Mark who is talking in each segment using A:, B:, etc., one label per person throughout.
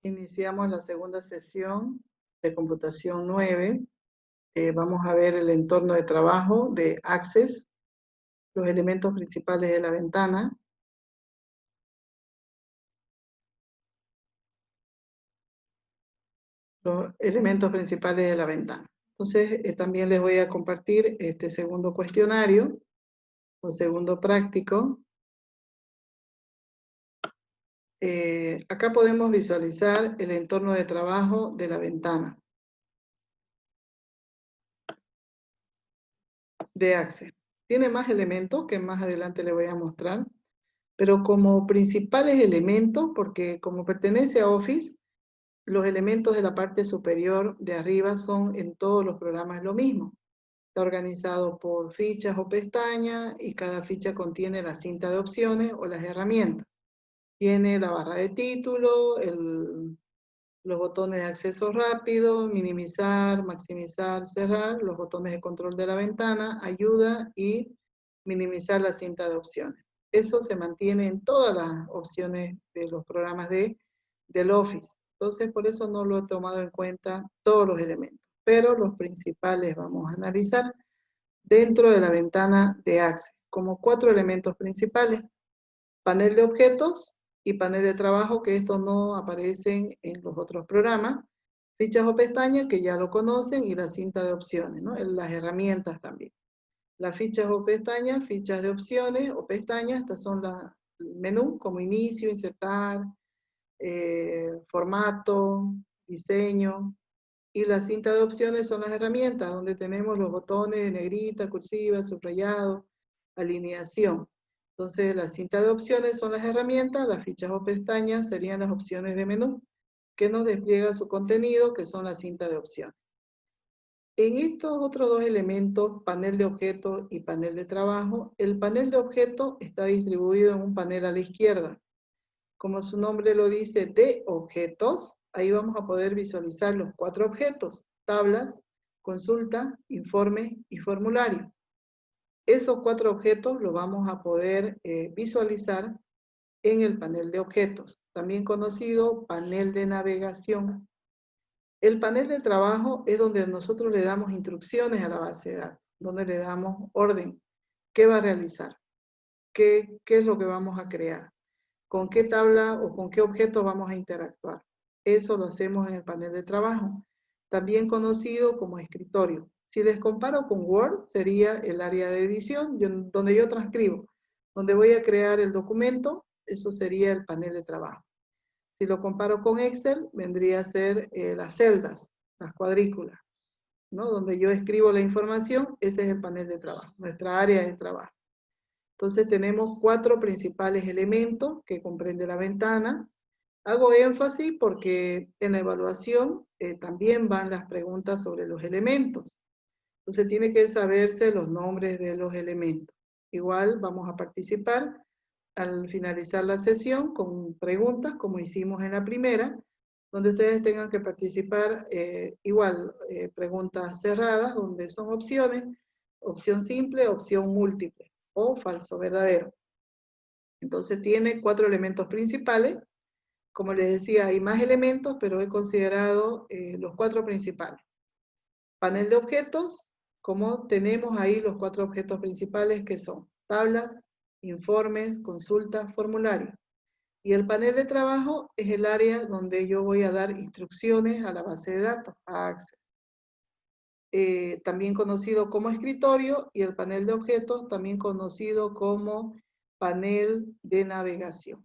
A: Iniciamos la segunda sesión de computación 9. Vamos a ver el entorno de trabajo de Access, los elementos principales de la ventana. Los elementos principales de la ventana. Entonces, también les voy a compartir este segundo cuestionario, o segundo práctico. Acá podemos visualizar el entorno de trabajo de la ventana de Access. Tiene más elementos que más adelante les voy a mostrar, pero como principales elementos, porque como pertenece a Office, los elementos de la parte superior de arriba son en todos los programas lo mismo. Está organizado por fichas o pestañas y cada ficha contiene la cinta de opciones o las herramientas. Tiene la barra de título, los botones de acceso rápido, minimizar, maximizar, cerrar, los botones de control de la ventana, ayuda y minimizar la cinta de opciones. Eso se mantiene en todas las opciones de los programas del Office. Entonces, por eso no lo he tomado en cuenta todos los elementos. Pero los principales vamos a analizar dentro de la ventana de Access, como 4 elementos principales: panel de objetos y panel de trabajo, que estos no aparecen en los otros programas, fichas o pestañas, que ya lo conocen, y la cinta de opciones, ¿no? Las herramientas también. Las fichas o pestañas, fichas de opciones o pestañas, estas son el menú, como inicio, insertar, formato, diseño, y la cinta de opciones son las herramientas, donde tenemos los botones, negrita, cursiva, subrayado, alineación. Entonces, la cinta de opciones son las herramientas, las fichas o pestañas serían las opciones de menú, que nos despliega su contenido, que son la cinta de opciones. En estos otros dos elementos, panel de objetos y panel de trabajo, el panel de objetos está distribuido en un panel a la izquierda. Como su nombre lo dice, de objetos, ahí vamos a poder visualizar los 4 objetos: tablas, consulta, informe y formulario. Esos 4 objetos los vamos a poder visualizar en el panel de objetos, también conocido panel de navegación. El panel de trabajo es donde nosotros le damos instrucciones a la base de datos, donde le damos orden, qué va a realizar, qué es lo que vamos a crear, con qué tabla o con qué objeto vamos a interactuar. Eso lo hacemos en el panel de trabajo, también conocido como escritorio. Si les comparo con Word, sería el área de edición, donde yo transcribo, donde voy a crear el documento, eso sería el panel de trabajo. Si lo comparo con Excel, vendría a ser las celdas, las cuadrículas, ¿no? Donde yo escribo la información, ese es el panel de trabajo, nuestra área de trabajo. Entonces tenemos 4 principales elementos que comprende la ventana. Hago énfasis porque en la evaluación también van las preguntas sobre los elementos. Entonces tiene que saberse los nombres de los elementos. Igual vamos a participar al finalizar la sesión con preguntas, como hicimos en la primera, donde ustedes tengan que participar preguntas cerradas, donde son opciones, opción simple, opción múltiple, o falso verdadero. Entonces tiene 4 elementos principales. Como les decía, hay más elementos, pero he considerado los 4 principales. Panel de objetos, como tenemos ahí los 4 objetos principales, que son tablas, informes, consultas, formularios. Y el panel de trabajo es el área donde yo voy a dar instrucciones a la base de datos, a Access. También conocido como escritorio, y el panel de objetos también conocido como panel de navegación.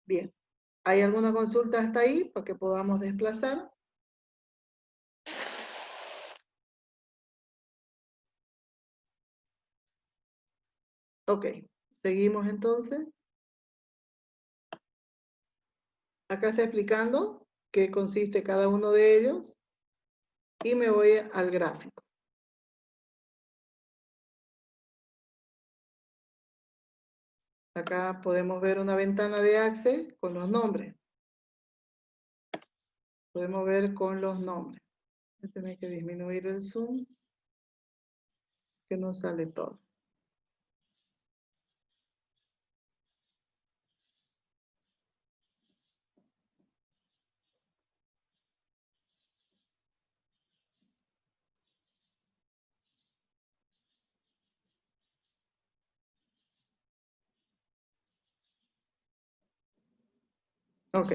A: Bien, ¿hay alguna consulta hasta ahí para que podamos desplazar? Ok, seguimos entonces. Acá está explicando qué consiste cada uno de ellos y me voy al gráfico. Acá podemos ver una ventana de Access con los nombres. Podemos ver con los nombres. Voy a tener que disminuir el zoom, que no sale todo. Ok.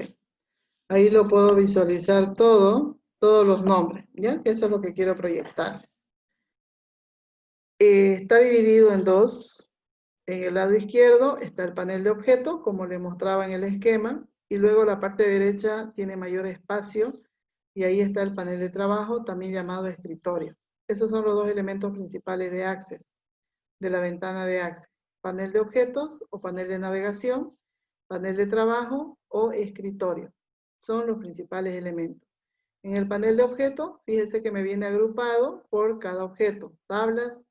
A: Ahí lo puedo visualizar todo, todos los nombres, ¿ya? Eso es lo que quiero proyectar. Está dividido en dos. En el lado izquierdo está el panel de objetos, como le mostraba en el esquema, y luego la parte derecha tiene mayor espacio, y ahí está el panel de trabajo, también llamado escritorio. Esos son los dos elementos principales de Access, de la ventana de Access. Panel de objetos o panel de navegación, panel de trabajo o escritorio. Son los principales elementos. En el panel de objetos, fíjese que me viene agrupado por cada objeto, tablas,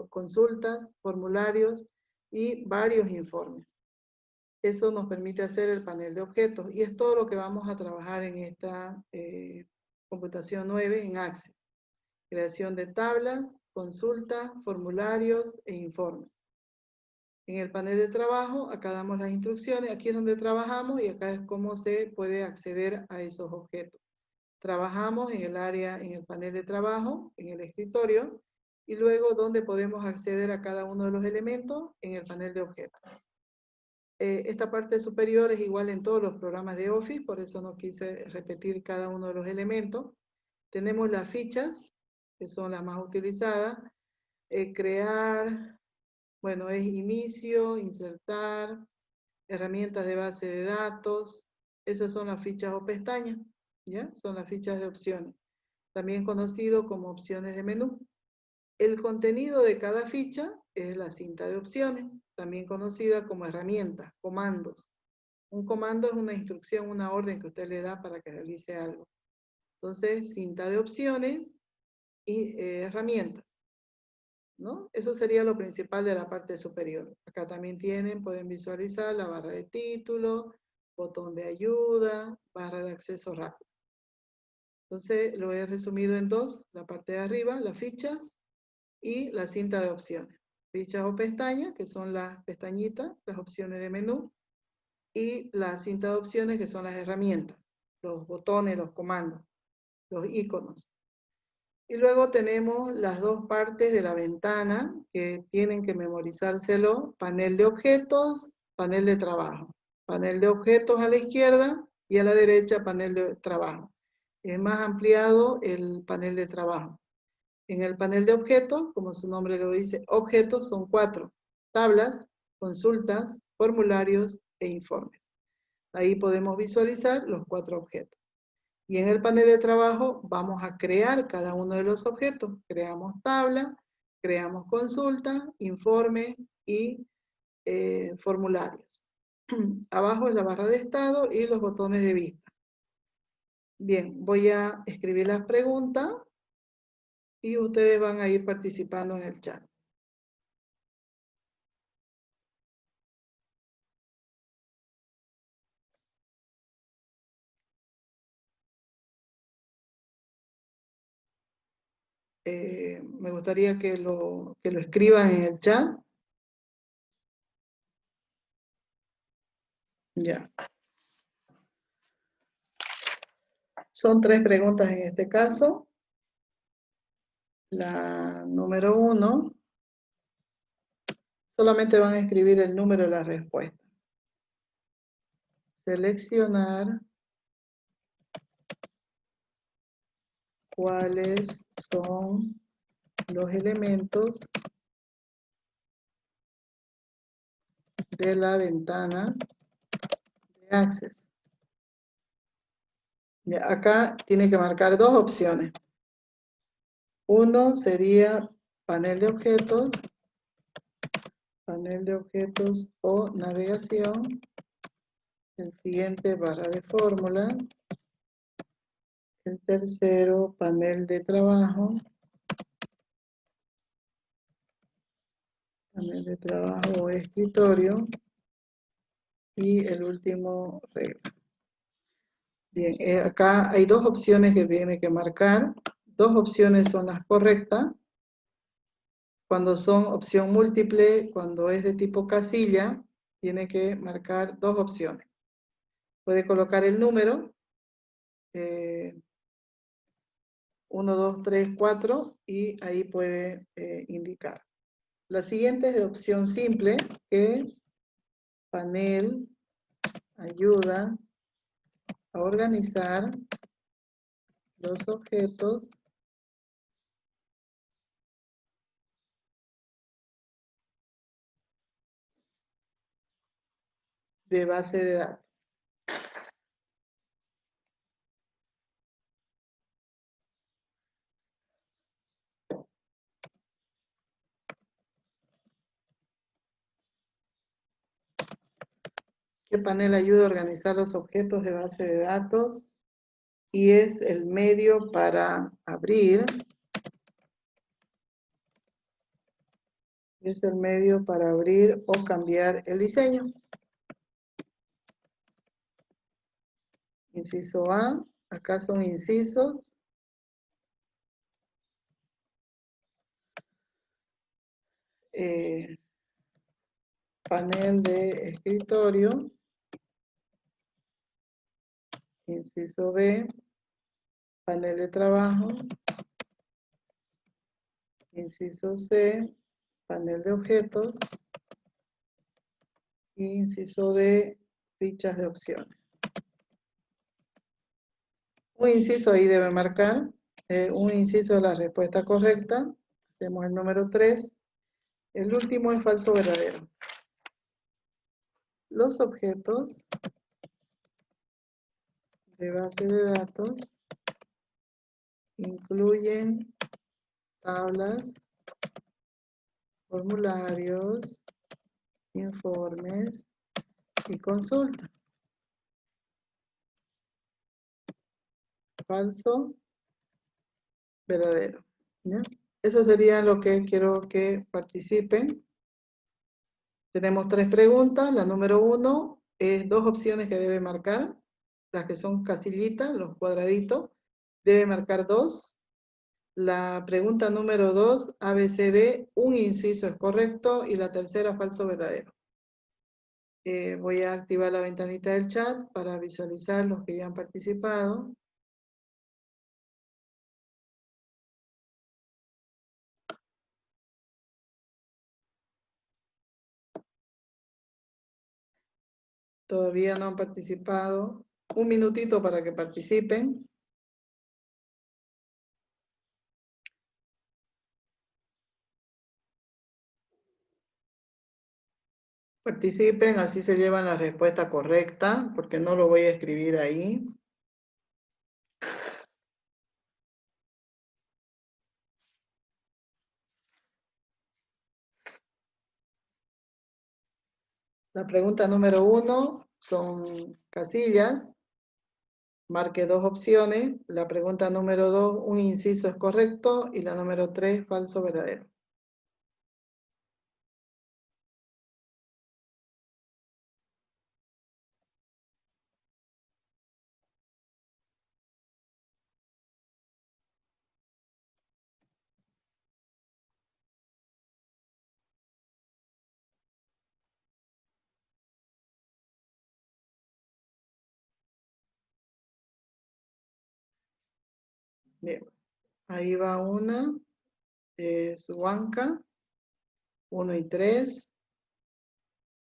A: consultas, formularios y varios informes. Eso nos permite hacer el panel de objetos y es todo lo que vamos a trabajar en esta computación 9 en Access. Creación de tablas, consultas, formularios e informes. En el panel de trabajo, acá damos las instrucciones, aquí es donde trabajamos y acá es cómo se puede acceder a esos objetos. Trabajamos en el área, en el panel de trabajo, en el escritorio, y luego donde podemos acceder a cada uno de los elementos en el panel de objetos. Esta parte superior es igual en todos los programas de Office, por eso no quise repetir cada uno de los elementos. Tenemos las fichas, que son las más utilizadas. Crear, bueno, es inicio, insertar, herramientas de base de datos. Esas son las fichas o pestañas, ¿ya? Son las fichas de opciones, también conocido como opciones de menú. El contenido de cada ficha es la cinta de opciones, también conocida como herramientas, comandos. Un comando es una instrucción, una orden que usted le da para que realice algo. Entonces, cinta de opciones y herramientas, ¿no? Eso sería lo principal de la parte superior. Acá también pueden visualizar la barra de título, botón de ayuda, barra de acceso rápido. Entonces, lo he resumido en dos, la parte de arriba, las fichas, y la cinta de opciones. Fichas o pestañas, que son las pestañitas, las opciones de menú, y la cinta de opciones, que son las herramientas, los botones, los comandos, los iconos. Y luego tenemos las dos partes de la ventana que tienen que memorizárselo: panel de objetos, panel de trabajo. Panel de objetos a la izquierda y a la derecha panel de trabajo. Es más ampliado el panel de trabajo. En el panel de objetos, como su nombre lo dice, objetos son 4: tablas, consultas, formularios e informes. Ahí podemos visualizar los 4 objetos. Y en el panel de trabajo vamos a crear cada uno de los objetos. Creamos tabla, creamos consulta, informe y formularios. Abajo es la barra de estado y los botones de vista. Bien, voy a escribir las preguntas y ustedes van a ir participando en el chat. Me gustaría que lo escriban en el chat. Ya. Son 3 preguntas en este caso. La número 1, solamente van a escribir el número de la respuesta. Seleccionar cuáles son los elementos de la ventana de Access. Ya, acá tiene que marcar 2 opciones. Uno sería panel de objetos o navegación. El siguiente, barra de fórmula. El tercero, panel de trabajo. Panel de trabajo o escritorio. Y el último, regla. Bien, acá hay 2 opciones que tiene que marcar. 2 opciones son las correctas. Cuando son opción múltiple, cuando es de tipo casilla, tiene que marcar 2 opciones. Puede colocar el número 1, 2, 3, 4 y ahí puede indicar. La siguiente es de opción simple, que panel, ayuda, a organizar los objetos de base de datos. ¿Qué panel ayuda a organizar los objetos de base de datos? Y es el medio para abrir. Es el medio para abrir o cambiar el diseño. Inciso A, acá son incisos. Panel de escritorio. Inciso B, panel de trabajo. Inciso C, panel de objetos. Y inciso D, fichas de opciones. Un inciso ahí debe marcar. Un inciso es la respuesta correcta. Hacemos el número 3. El último es falso o verdadero. Los objetos de base de datos incluyen tablas, formularios, informes y consultas. Falso, verdadero. ¿Ya? Eso sería lo que quiero que participen. Tenemos 3 preguntas. La número 1 es 2 opciones que debe marcar. Las que son casillitas, los cuadraditos, debe marcar 2. La pregunta número 2, ABCD, un inciso es correcto y la tercera falso o verdadero. Voy a activar la ventanita del chat para visualizar los que ya han participado. Todavía no han participado. Un minutito para que participen. Participen, así se llevan la respuesta correcta, porque no lo voy a escribir ahí. La pregunta número 1 son casillas. Marque 2 opciones. La pregunta número 2, un inciso es correcto. Y la número 3, falso o verdadero. Bien, ahí va una. Es Huanca. 1 y 3.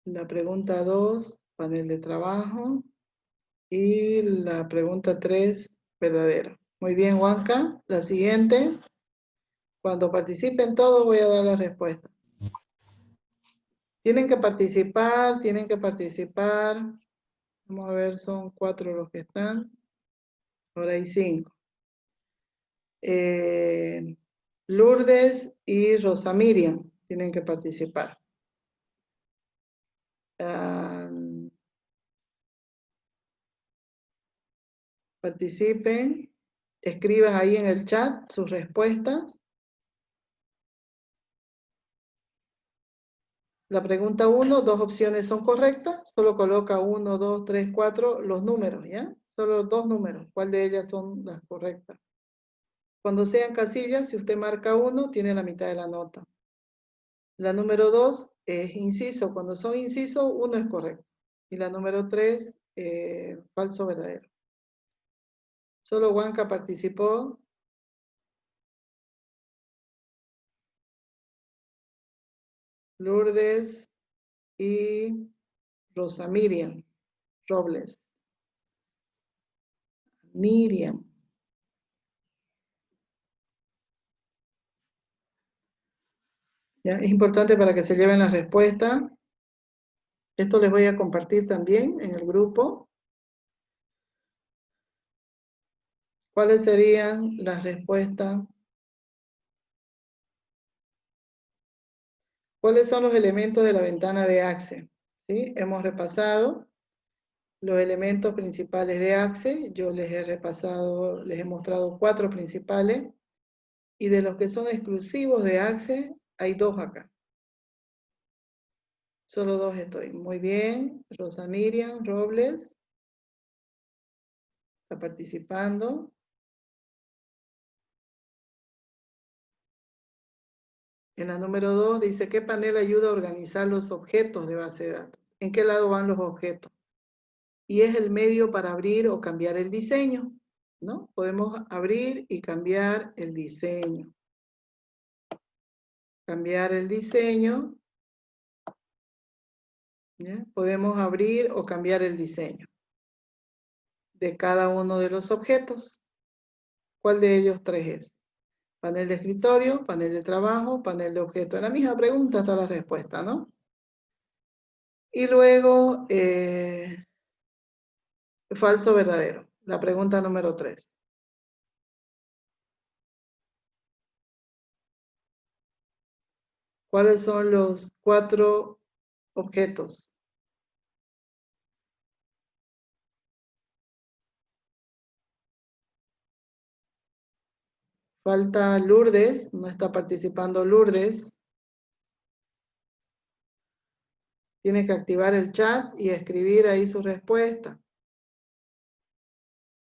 A: La pregunta 2, panel de trabajo. Y la pregunta 3, verdadero. Muy bien, Huanca. La siguiente. Cuando participen todos voy a dar la respuesta. Tienen que participar, tienen que participar. Vamos a ver, son 4 los que están. Ahora hay 5. Lourdes y Rosa Miriam tienen que participar. Participen, escriban ahí en el chat sus respuestas. La pregunta 1, 2 opciones son correctas, solo coloca 1, 2, 3, 4 los números, ¿ya? Solo 2 números, ¿cuál de ellas son las correctas? Cuando sean casillas, si usted marca 1, tiene la mitad de la nota. La número 2 es inciso, cuando son incisos, 1 es correcto. Y la número 3, falso o verdadero. Solo Huanca participó. Lourdes y Rosa Miriam Robles. Miriam. ¿Ya? Es importante para que se lleven la respuesta. Esto les voy a compartir también en el grupo. ¿Cuáles serían las respuestas? ¿Cuáles son los elementos de la ventana de Access? ¿Sí? Hemos repasado los elementos principales de Access. Yo les he repasado, les he mostrado 4 principales. Y de los que son exclusivos de Access, hay 2 acá. Solo 2 estoy. Muy bien. Rosa Miriam Robles está participando. En la número 2 dice, ¿qué panel ayuda a organizar los objetos de base de datos? ¿En qué lado van los objetos? Y es el medio para abrir o cambiar el diseño, ¿no? Podemos abrir y cambiar el diseño. Cambiar el diseño. ¿Ya? Podemos abrir o cambiar el diseño de cada uno de los objetos. ¿Cuál de ellos 3 es? Panel de escritorio, panel de trabajo, panel de objeto. En la misma pregunta está la respuesta, ¿no? Y luego, falso o verdadero. La pregunta número 3. ¿Cuáles son los 4 objetos? Falta Lourdes, no está participando Lourdes. Tiene que activar el chat y escribir ahí su respuesta.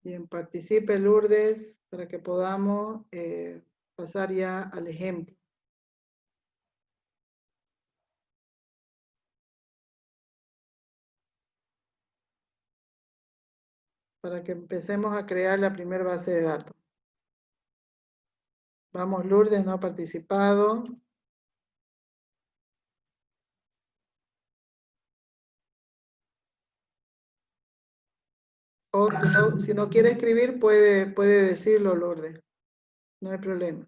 A: Bien, participe Lourdes para que podamos pasar ya al ejemplo. Para que empecemos a crear la primera base de datos. Vamos, Lourdes no ha participado. O si no quiere escribir, puede decirlo, Lourdes. No hay problema.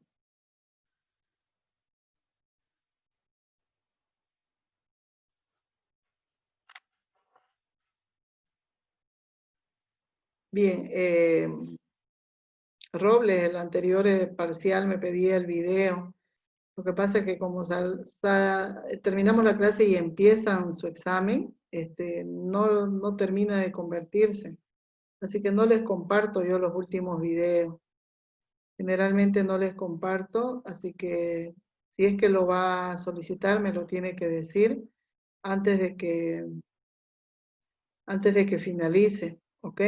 A: Bien, Robles, el anterior parcial me pedía el video. Lo que pasa es que como terminamos la clase y empiezan su examen, no termina de convertirse. Así que no les comparto yo los últimos videos. Generalmente no les comparto, así que si es que lo va a solicitar, me lo tiene que decir antes de que finalice, ¿ok?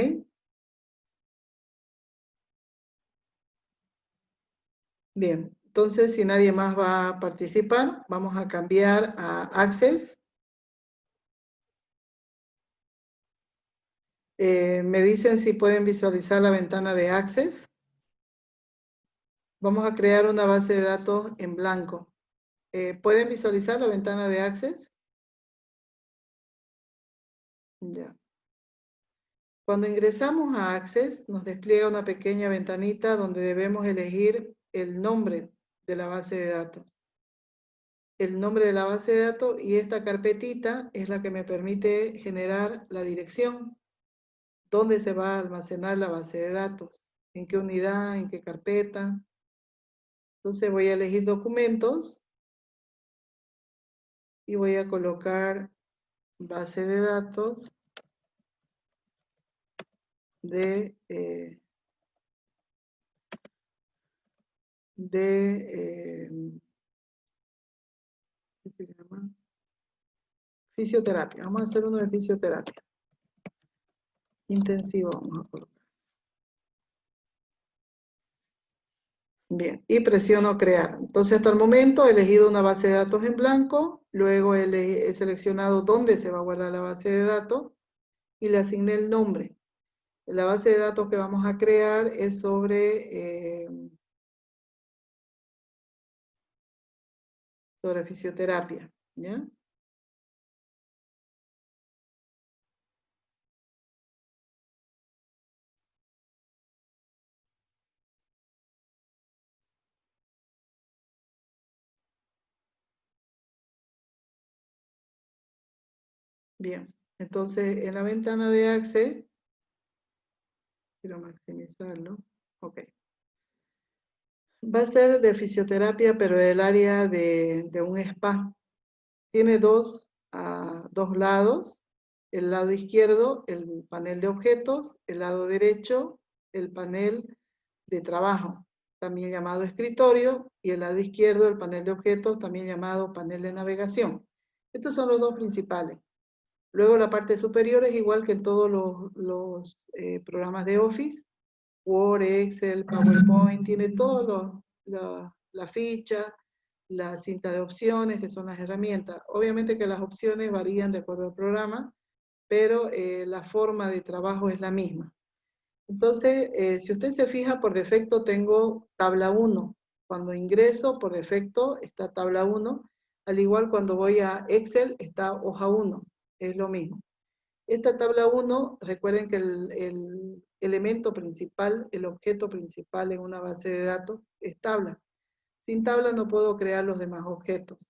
A: Bien, entonces si nadie más va a participar, vamos a cambiar a Access. Me dicen si pueden visualizar la ventana de Access. Vamos a crear una base de datos en blanco. ¿Pueden visualizar la ventana de Access? Ya. Cuando ingresamos a Access, nos despliega una pequeña ventanita donde debemos elegir el nombre de la base de datos. El nombre de la base de datos y esta carpetita es la que me permite generar la dirección. ¿Dónde se va a almacenar la base de datos? ¿En qué unidad? ¿En qué carpeta? Entonces voy a elegir documentos y voy a colocar base de datos de ¿qué se llama? Fisioterapia. Vamos a hacer uno de fisioterapia. Intensivo vamos a colocar. Bien, y presiono crear. Entonces hasta el momento he elegido una base de datos en blanco, luego he seleccionado dónde se va a guardar la base de datos y le asigné el nombre. La base de datos que vamos a crear es sobre fisioterapia, ¿ya? Bien, entonces en la ventana de Access, quiero maximizarlo, ok. Va a ser de fisioterapia, pero del área de un spa. Tiene dos lados, el lado izquierdo, el panel de objetos, el lado derecho, el panel de trabajo, también llamado escritorio, y el lado izquierdo, el panel de objetos, también llamado panel de navegación. Estos son los dos principales. Luego la parte superior es igual que en todos los programas de Office, Word, Excel, PowerPoint, tiene todo la ficha, la cinta de opciones, que son las herramientas. Obviamente que las opciones varían de acuerdo al programa, pero la forma de trabajo es la misma. Entonces, si usted se fija, por defecto tengo tabla 1. Cuando ingreso, por defecto está tabla 1. Al igual cuando voy a Excel, está hoja 1. Es lo mismo. Esta tabla 1, recuerden que el elemento principal, el objeto principal en una base de datos es tabla. Sin tabla no puedo crear los demás objetos.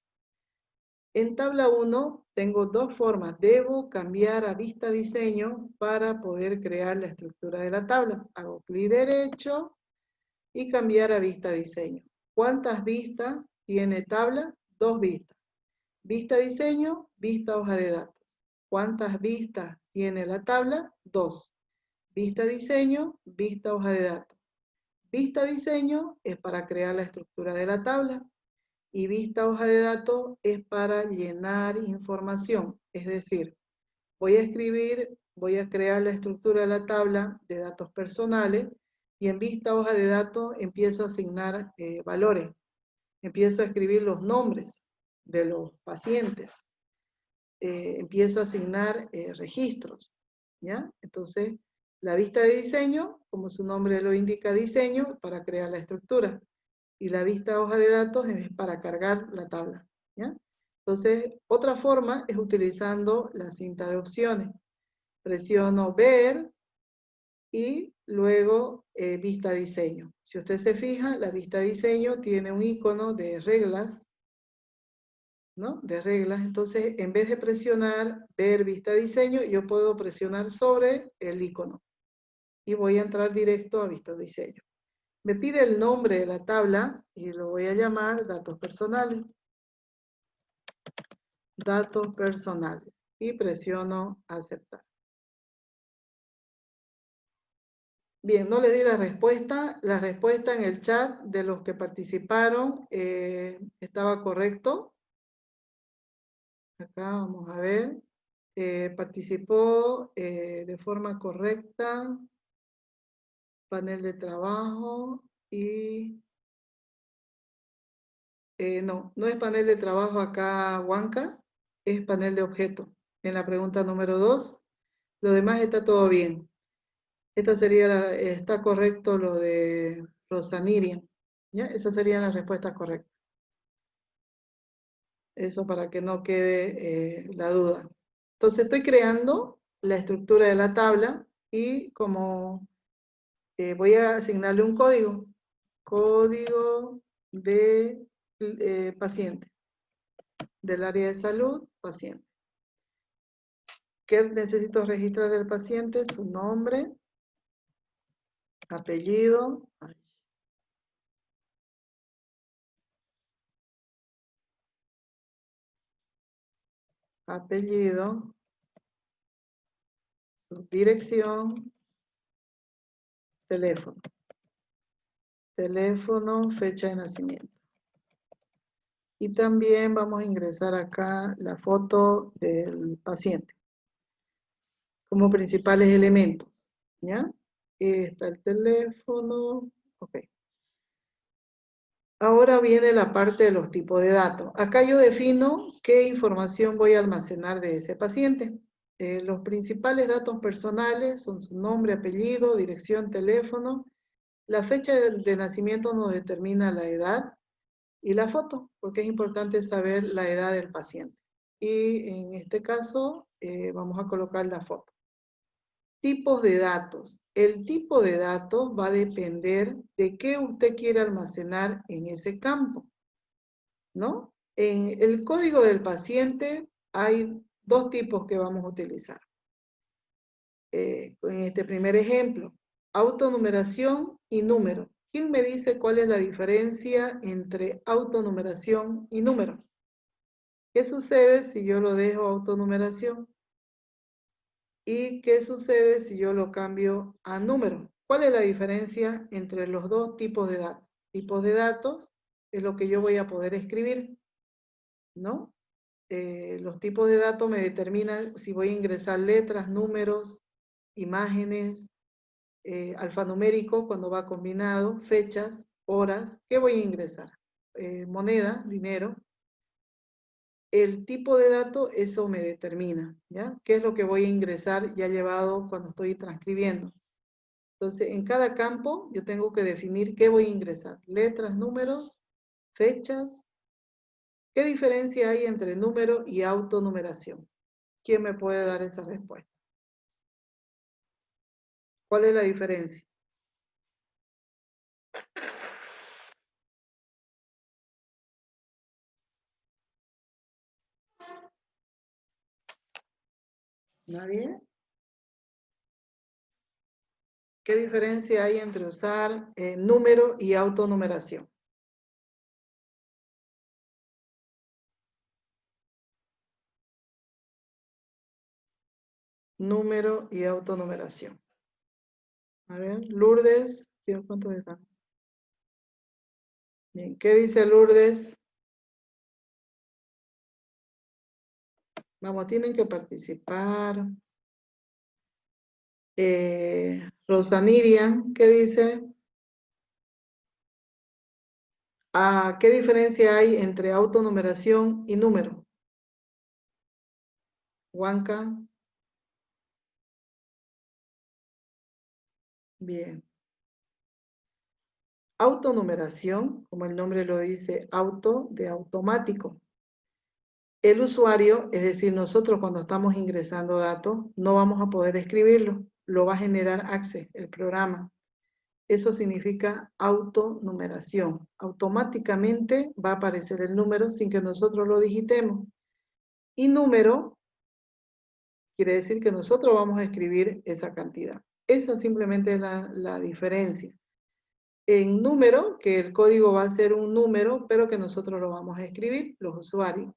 A: En tabla 1 tengo dos formas. Debo cambiar a vista diseño para poder crear la estructura de la tabla. Hago clic derecho y cambiar a vista diseño. ¿Cuántas vistas tiene tabla? 2 vistas. Vista diseño, vista hoja de datos. ¿Cuántas vistas tiene la tabla? 2. Vista diseño, vista hoja de datos. Vista diseño es para crear la estructura de la tabla y vista hoja de datos es para llenar información. Es decir, voy a crear la estructura de la tabla de datos personales y en vista hoja de datos empiezo a asignar valores. Empiezo a escribir los nombres de los pacientes. Empiezo a asignar registros, ¿ya? Entonces, la vista de diseño, como su nombre lo indica, diseño, para crear la estructura. Y la vista hoja de datos es para cargar la tabla, ¿ya? Entonces, otra forma es utilizando la cinta de opciones. Presiono ver y luego vista diseño. Si usted se fija, la vista diseño tiene un icono de reglas, ¿no? De reglas. Entonces, en vez de presionar ver vista diseño, yo puedo presionar sobre el icono y voy a entrar directo a vista diseño. Me pide el nombre de la tabla y lo voy a llamar datos personales. Datos personales. Y presiono aceptar. Bien, no le di la respuesta. La respuesta en el chat de los que participaron estaba correcto. Acá vamos a ver. Participó de forma correcta. Panel de trabajo y... no es panel de trabajo acá, Huanca. Es panel de objeto. En la pregunta número 2. Lo demás está todo bien. Esta sería, está correcto lo de Rosanirian, ¿ya? Esas serían las respuestas correctas. Eso para que no quede la duda. Entonces estoy creando la estructura de la tabla y como voy a asignarle un código. Código de paciente. Del área de salud, paciente. ¿Qué necesito registrar del paciente? Su nombre, apellido, su dirección, teléfono. Teléfono, fecha de nacimiento. Y también vamos a ingresar acá la foto del paciente como principales elementos, ¿ya? Está el teléfono, ok. Ahora viene la parte de los tipos de datos. Acá yo defino qué información voy a almacenar de ese paciente. Los principales datos personales son su nombre, apellido, dirección, teléfono. La fecha de nacimiento nos determina la edad y la foto, porque es importante saber la edad del paciente. Y en este caso vamos a colocar la foto. Tipos de datos. El tipo de datos va a depender de qué usted quiere almacenar en ese campo, ¿no? En el código del paciente hay dos tipos que vamos a utilizar. En este primer ejemplo, autonumeración y número. ¿Quién me dice cuál es la diferencia entre autonumeración y número? ¿Qué sucede si yo lo dejo autonumeración? ¿Y qué sucede si yo lo cambio a número? ¿Cuál es la diferencia entre los dos tipos de datos? Tipos de datos es lo que yo voy a poder escribir, ¿no? Los tipos de datos me determinan si voy a ingresar letras, números, imágenes, alfanumérico cuando va combinado, fechas, horas. ¿Qué voy a ingresar? Moneda, dinero. El tipo de dato, eso me determina, ¿ya? ¿Qué es lo que voy a ingresar ya llevado cuando estoy transcribiendo? Entonces, en cada campo yo tengo que definir qué voy a ingresar. Letras, números, fechas. ¿Qué diferencia hay entre número y autonumeración? ¿Quién me puede dar esa respuesta? ¿Cuál es la diferencia? ¿Nadie? ¿Qué diferencia hay entre usar número y autonumeración? Número y autonumeración. A ver, Lourdes, ¿cuántos están? Bien, ¿qué dice Lourdes? Vamos, tienen que participar. Rosanirian, ¿qué dice? ¿Qué diferencia hay entre autonumeración y número? Huanca. Bien. Autonumeración, como el nombre lo dice, auto de automático. El usuario, es decir, nosotros cuando estamos ingresando datos, no vamos a poder escribirlo, lo va a generar Access, el programa. Eso significa autonumeración. Automáticamente va a aparecer el número sin que nosotros lo digitemos. Y número quiere decir que nosotros vamos a escribir esa cantidad. Esa simplemente es la diferencia. En número, que el código va a ser un número, pero que nosotros lo vamos a escribir, los usuarios.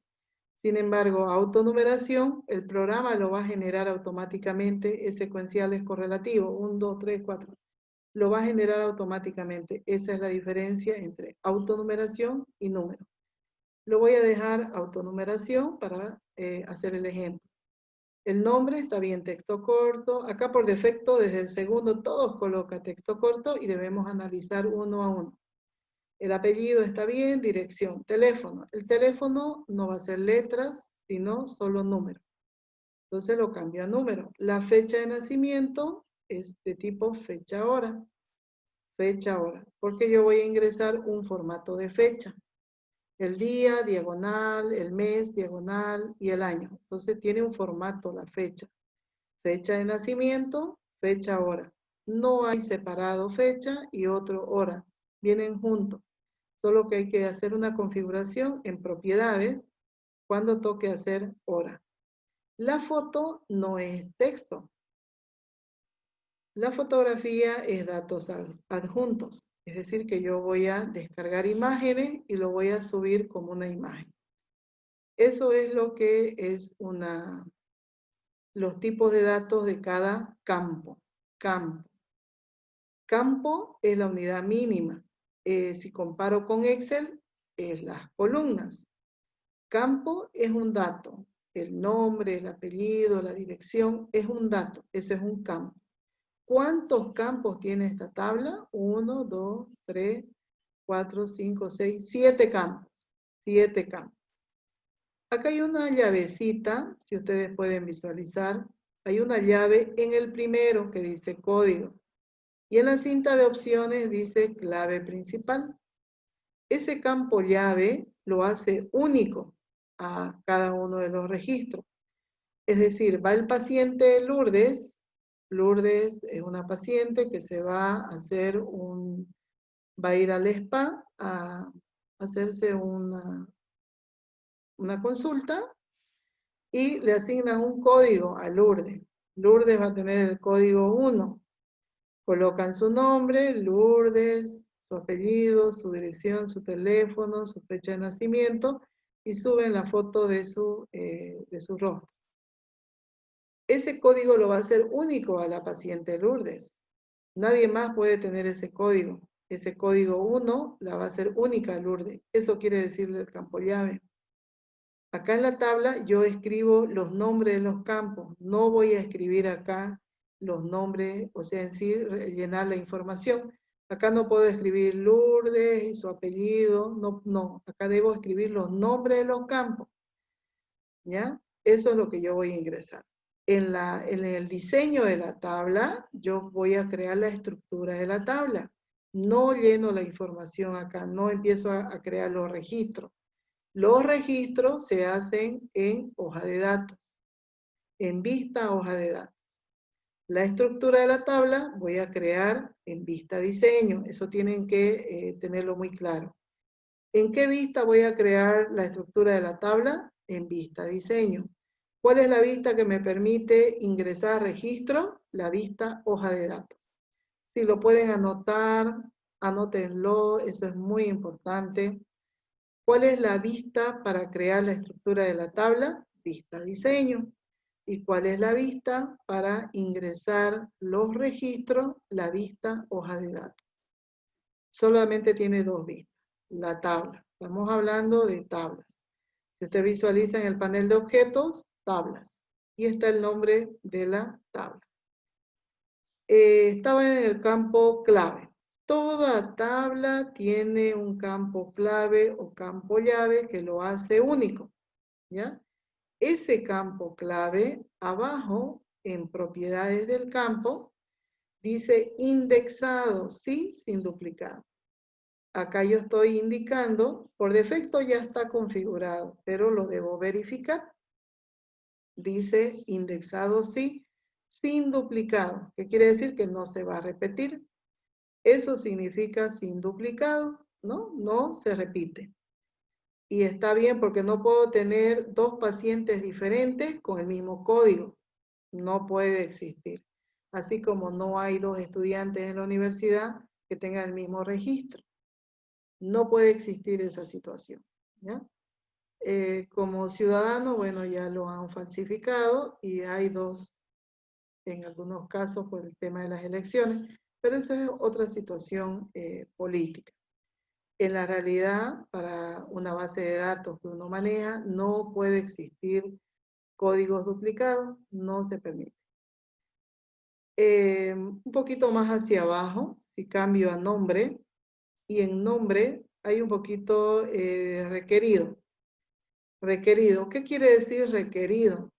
A: Sin embargo, autonumeración, el programa lo va a generar automáticamente, es secuencial, es correlativo, 1, 2, 3, 4. Lo va a generar automáticamente. Esa es la diferencia entre autonumeración y número. Lo voy a dejar autonumeración para hacer el ejemplo. El nombre está bien, texto corto. Acá por defecto, desde el segundo, todos coloca texto corto y debemos analizar uno a uno. El apellido está bien, dirección, teléfono. El teléfono no va a ser letras, sino solo número. Entonces lo cambio a número. La fecha de nacimiento es de tipo fecha-hora. Fecha-hora. Porque yo voy a ingresar un formato de fecha. El día, diagonal, el mes, diagonal y el año. Entonces tiene un formato la fecha. Fecha de nacimiento, fecha-hora. No hay separado fecha y otro hora. Vienen juntos. Solo que hay que hacer una configuración en propiedades cuando toque hacer hora. La foto no es texto. La fotografía es datos adjuntos. Es decir, que yo voy a descargar imágenes y lo voy a subir como una imagen. Eso es lo que es los tipos de datos de cada campo. Campo es la unidad mínima. Si comparo con Excel, es las columnas. Campo es un dato. El nombre, el apellido, la dirección es un dato. Ese es un campo. ¿Cuántos campos tiene esta tabla? 1, 2, 3, 4, 5, 6, 7 campos. 7 campos. Acá hay una llavecita, si ustedes pueden visualizar. Hay una llave en el primero que dice código. Y en la cinta de opciones dice clave principal. Ese campo llave lo hace único a cada uno de los registros. Es decir, va el paciente Lourdes. Lourdes es una paciente que se va a hacer va a ir al spa a hacerse una consulta y le asignan un código a Lourdes. Lourdes va a tener el código 1. Colocan su nombre, Lourdes, su apellido, su dirección, su teléfono, su fecha de nacimiento y suben la foto de su rostro. Ese código lo va a hacer único a la paciente Lourdes. Nadie más puede tener ese código. Ese código 1 la va a hacer única a Lourdes. Eso quiere decirle el campo llave. Acá en la tabla yo escribo los nombres de los campos. No voy a escribir acá los nombres, o sea, en sí, llenar la información. Acá no puedo escribir Lourdes y su apellido. No. Acá debo escribir los nombres de los campos. ¿Ya? Eso es lo que yo voy a ingresar. En el diseño de la tabla, yo voy a crear la estructura de la tabla. No lleno la información acá, no empiezo a crear los registros. Los registros se hacen en hoja de datos, en vista hoja de datos. La estructura de la tabla voy a crear en vista diseño, eso tienen que tenerlo muy claro. ¿En qué vista voy a crear la estructura de la tabla? En vista diseño. ¿Cuál es la vista que me permite ingresar registro? La vista hoja de datos. Si lo pueden anotar, anótenlo, eso es muy importante. ¿Cuál es la vista para crear la estructura de la tabla? Vista diseño. ¿Y cuál es la vista para ingresar los registros? La vista hoja de datos. Solamente tiene dos vistas. La tabla. Estamos hablando de tablas. Si usted visualiza en el panel de objetos, tablas. Y está el nombre de la tabla. Estaba en el campo clave. Toda tabla tiene un campo clave o campo llave que lo hace único, ¿ya? Ese campo clave, abajo, en propiedades del campo, dice indexado, sí, sin duplicado. Acá yo estoy indicando, por defecto ya está configurado, pero lo debo verificar. Dice indexado, sí, sin duplicado, que quiere decir que no se va a repetir. Eso significa sin duplicado, ¿no? No se repite. Y está bien porque no puedo tener dos pacientes diferentes con el mismo código. No puede existir. Así como no hay dos estudiantes en la universidad que tengan el mismo registro. No puede existir esa situación, ¿ya? Como ciudadano, bueno, ya lo han falsificado y hay dos, en algunos casos por el tema de las elecciones, pero esa es otra situación política. En la realidad, para una base de datos que uno maneja, no puede existir códigos duplicados, no se permite. Un poquito más hacia abajo, si cambio a nombre, y en nombre hay un poquito requerido. Requerido, ¿qué quiere decir requerido?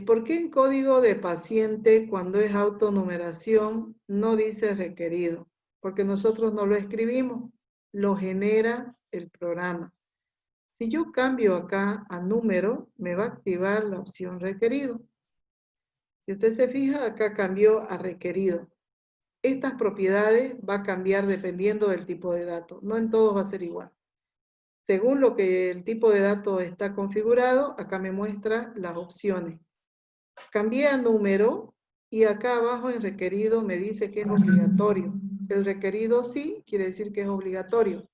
A: ¿Por qué en código de paciente, cuando es autonumeración, no dice requerido? Porque nosotros no lo escribimos, lo genera el programa. Si yo cambio acá a número, me va a activar la opción requerido. Si usted se fija, acá cambió a requerido. Estas propiedades va a cambiar dependiendo del tipo de dato. No en todos va a ser igual. Según lo que el tipo de dato está configurado, acá me muestra las opciones. Cambié a número y acá abajo en requerido me dice que es obligatorio. El requerido sí quiere decir que es obligatorio.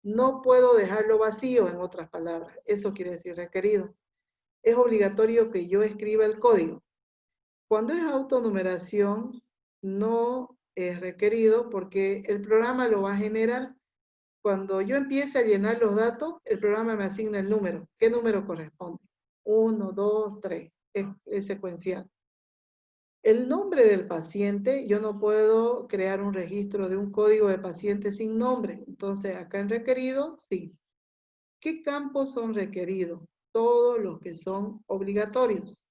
A: No puedo dejarlo vacío, en otras palabras. Eso quiere decir requerido. Es obligatorio que yo escriba el código. Cuando es autonumeración, no es requerido porque el programa lo va a generar. Cuando yo empiece a llenar los datos, el programa me asigna el número. ¿Qué número corresponde? 1, 2, 3. Es secuencial. El nombre del paciente, yo no puedo crear un registro de un código de paciente sin nombre. Entonces, acá en requerido, sí. ¿Qué campos son requeridos? Todos los que son obligatorios.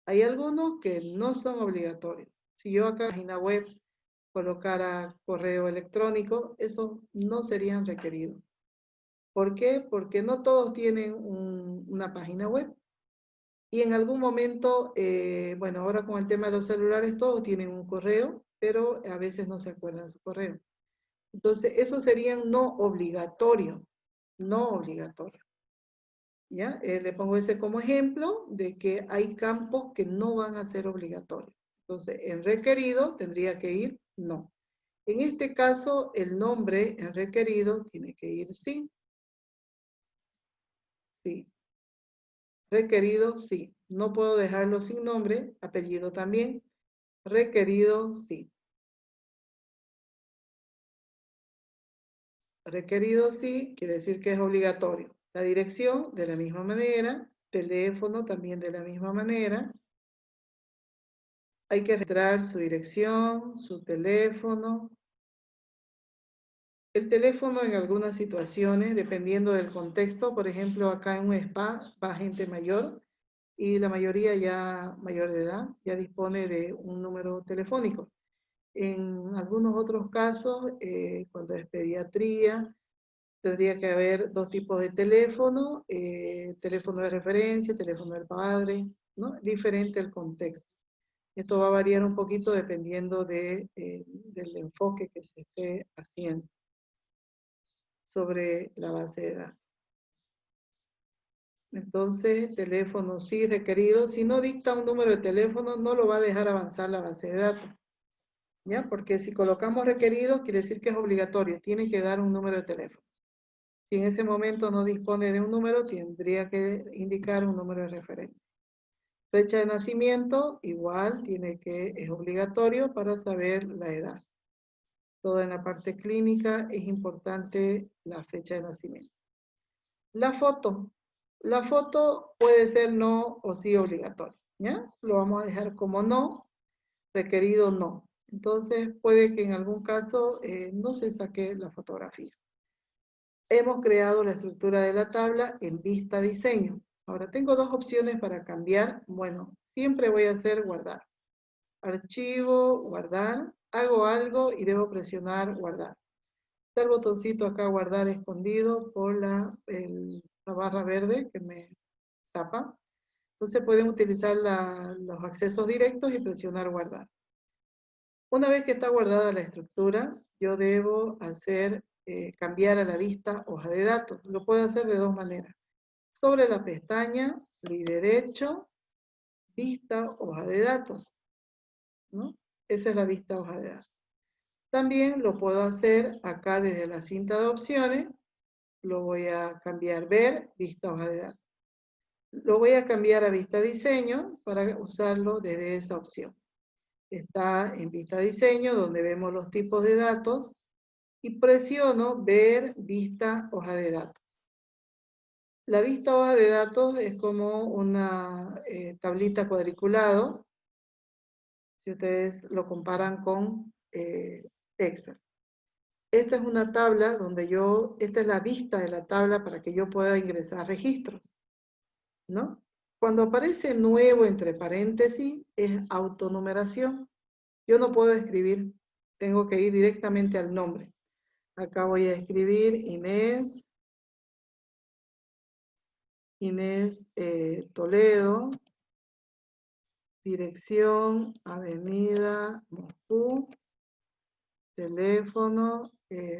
A: Hay algunos que no son obligatorios. Si yo acá en la página web colocara correo electrónico, esos no serían requeridos. ¿Por qué? Porque no todos tienen una página web. Y en algún momento, bueno, ahora con el tema de los celulares, todos tienen un correo, pero a veces no se acuerdan su correo. Entonces, esos serían no obligatorios, no obligatorios. ¿Ya? Le pongo ese como ejemplo de que hay campos que no van a ser obligatorios. Entonces, en requerido tendría que ir no. En este caso, el nombre en requerido tiene que ir sí. Sí. Requerido, sí. No puedo dejarlo sin nombre, apellido también. Requerido, sí. Requerido, sí, quiere decir que es obligatorio. La dirección, de la misma manera. Teléfono, también de la misma manera. Hay que registrar su dirección, su teléfono. El teléfono en algunas situaciones, dependiendo del contexto, por ejemplo, acá en un spa va gente mayor y la mayoría ya mayor de edad ya dispone de un número telefónico. En algunos otros casos, cuando es pediatría, tendría que haber dos tipos de teléfono, teléfono de referencia, teléfono del padre, ¿no? Diferente el contexto. Esto va a variar un poquito dependiendo del enfoque que se esté haciendo sobre la base de datos. Entonces, teléfono sí requerido. Si no dicta un número de teléfono, no lo va a dejar avanzar la base de datos. ¿Ya? Porque si colocamos requerido, quiere decir que es obligatorio. Tiene que dar un número de teléfono. Si en ese momento no dispone de un número, tendría que indicar un número de referencia. Fecha de nacimiento, igual, es obligatorio para saber la edad. Toda en la parte clínica es importante la fecha de nacimiento. La foto. La foto puede ser no o sí obligatoria, ¿ya? Lo vamos a dejar como no, requerido no. Entonces puede que en algún caso no se saque la fotografía. Hemos creado la estructura de la tabla en vista diseño. Ahora tengo dos opciones para cambiar. Bueno, siempre voy a hacer guardar. Archivo, guardar. Hago algo y debo presionar guardar. Está el botoncito acá guardar escondido por la barra verde que me tapa. Entonces pueden utilizar los accesos directos y presionar guardar. Una vez que está guardada la estructura, yo debo cambiar a la vista hoja de datos. Lo puedo hacer de dos maneras. Sobre la pestaña, clic derecho, vista hoja de datos, ¿no? Esa es la vista hoja de datos. También lo puedo hacer acá desde la cinta de opciones. Lo voy a cambiar ver, vista hoja de datos. Lo voy a cambiar a vista diseño para usarlo desde esa opción. Está en vista diseño donde vemos los tipos de datos y presiono ver vista hoja de datos. La vista hoja de datos es como una tablita cuadriculado si ustedes lo comparan con Excel. Esta es una tabla donde esta es la vista de la tabla para que yo pueda ingresar registros, ¿no? Cuando aparece nuevo entre paréntesis, es autonumeración. Yo no puedo escribir, tengo que ir directamente al nombre. Acá voy a escribir Inés Toledo, dirección, Avenida Moscú, teléfono,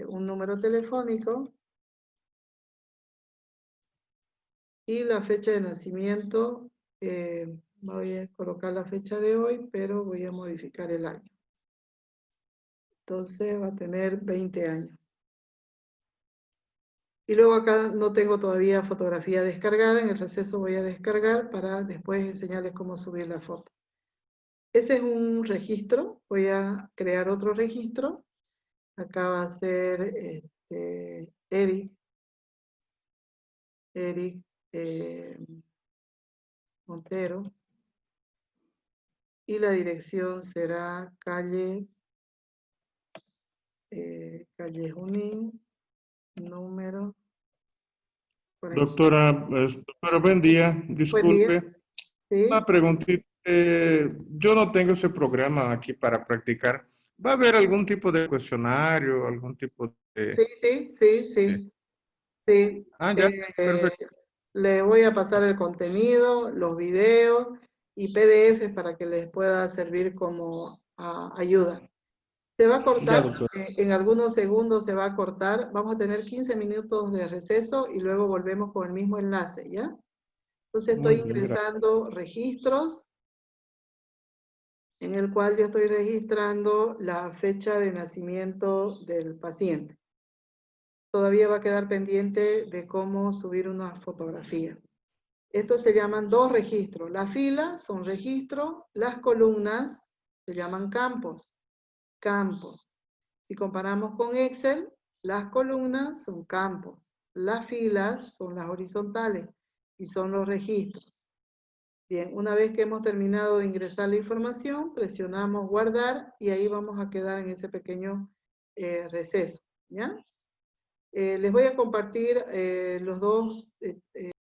A: un número telefónico y la fecha de nacimiento. Voy a colocar la fecha de hoy, pero voy a modificar el año. Entonces va a tener 20 años. Y luego acá no tengo todavía fotografía descargada, en el receso voy a descargar para después enseñarles cómo subir la foto. Ese es un registro, voy a crear otro registro. Acá va a ser Eric Montero. Y la dirección será calle Junín, número 40.
B: Doctora, buen día.
A: Buen día.
B: Disculpe.
A: ¿Sí?
B: Una preguntita. Yo no tengo ese programa aquí para practicar. ¿Va a haber algún tipo de cuestionario, algún tipo de...
A: Sí.
B: Ya, perfecto.
A: Les voy a pasar el contenido, los videos y PDF para que les pueda servir como ayuda. Se va a
B: Ya,
A: cortar,
B: doctor.
A: en algunos segundos se va a cortar. Vamos a tener 15 minutos de receso y luego volvemos con el mismo enlace, ¿ya? Entonces
B: Muy
A: estoy
B: bien, gracias.
A: ingresando registros, en el cual yo estoy registrando la fecha de nacimiento del paciente. Todavía va a quedar pendiente de cómo subir una fotografía. Estos se llaman dos registros. Las filas son registros, las columnas se llaman campos. Campos. Si comparamos con Excel, las columnas son campos, las filas son las horizontales y son los registros. Bien, una vez que hemos terminado de ingresar la información, presionamos guardar y ahí vamos a quedar en ese pequeño receso, ¿ya? Les voy a compartir los dos